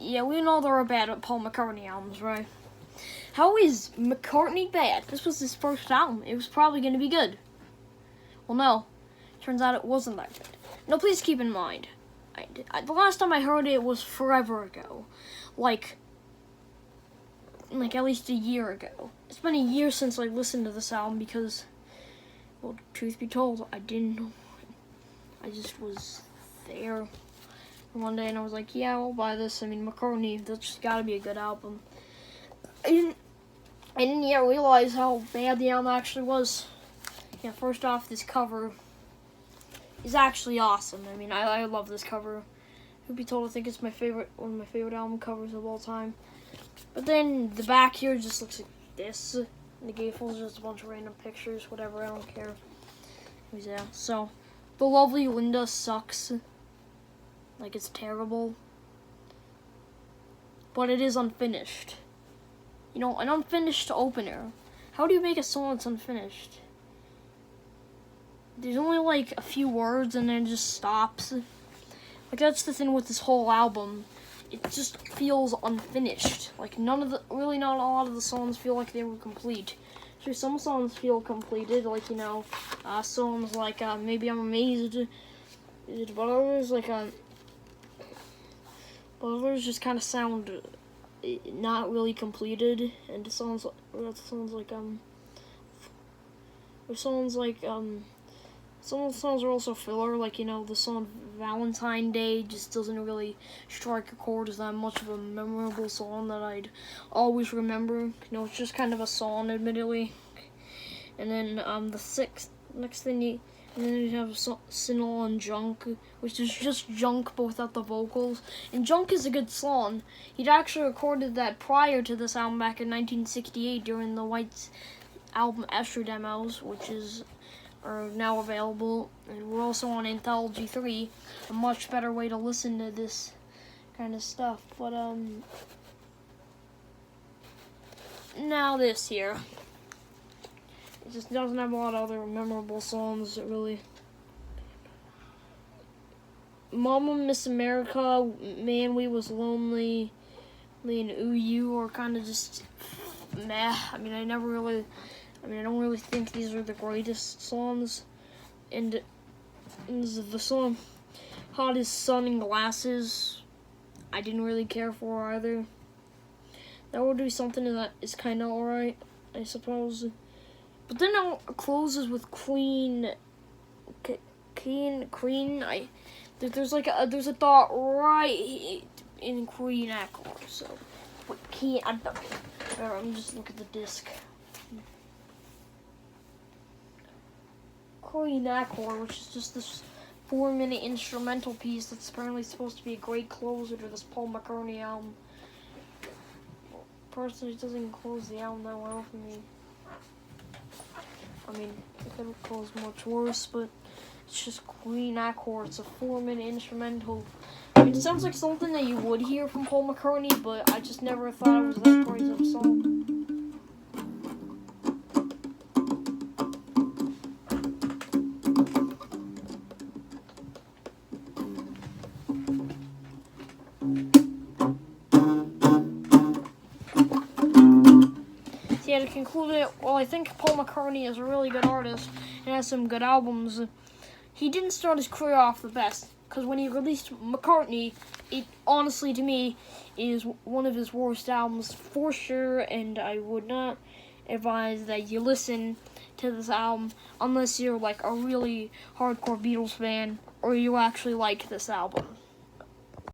Yeah, we know they're bad at Paul McCartney albums, right? How is McCartney bad? This was his first album. It was probably going to be good. Well, no. Turns out it wasn't that good. No, please keep in mind, the last time I heard it was forever ago. Like at least a year ago. It's been a year since I listened to this album because, well, truth be told, I didn't know. I just was there one day and I was like, yeah, I'll buy this. I mean, McCartney, that's just gotta be a good album. I didn't yet realize how bad the album actually was. Yeah, first off, this cover is actually awesome. I mean, I love this cover. Who'd be told? I think it's one of my favorite album covers of all time. But then the back here just looks like this. And the gatefold's just a bunch of random pictures, whatever, I don't care. Yeah, so the lovely Linda sucks. Like, it's terrible. But it is unfinished. You know, an unfinished opener. How do you make a song that's unfinished? There's only like a few words and then it just stops. Like, that's the thing with this whole album. It just feels unfinished. Like, not a lot of the songs feel like they were complete. Sure, some songs feel completed, like, you know, songs like Maybe I'm Amazed, but others just kind of sound not really completed, and some songs are also filler, like, you know, the song Valentine Day just doesn't really strike a chord as that much of a memorable song that I'd always remember. You know, it's just kind of a song, admittedly. And then and then you have Signal and Junk, which is just Junk both out the vocals. And Junk is a good song. He'd actually recorded that prior to this album back in 1968 during the White's album Esther demos, which are now available. And we're also on Anthology 3, a much better way to listen to this kind of stuff. But, now this here. It just doesn't have a lot of other memorable songs, really. Mama Miss America, Man We Was Lonely, and Ooh You are kind of just meh. I mean, I don't really think these are the greatest songs. And the song Hot as Sun and Glasses, I didn't really care for either. That would be something that is kind of alright, I suppose. But then it closes with Queen. There's a thought right in Queen Accord. So, but I'm just looking at the disc. Queen Accord, which is just this 4-minute instrumental piece that's apparently supposed to be a great closer to this Paul McCartney album. Personally, it doesn't close the album that well for me. I mean, it could have closed much worse, but it's just Queen Accord. It's a 4-minute instrumental. I mean, it sounds like something that you would hear from Paul McCartney, but I just never thought it was that great of a song. Yeah, to conclude it, well, I think Paul McCartney is a really good artist and has some good albums. He didn't start his career off the best, because when he released McCartney, it honestly, to me, is one of his worst albums for sure, and I would not advise that you listen to this album unless you're like a really hardcore Beatles fan or you actually like this album.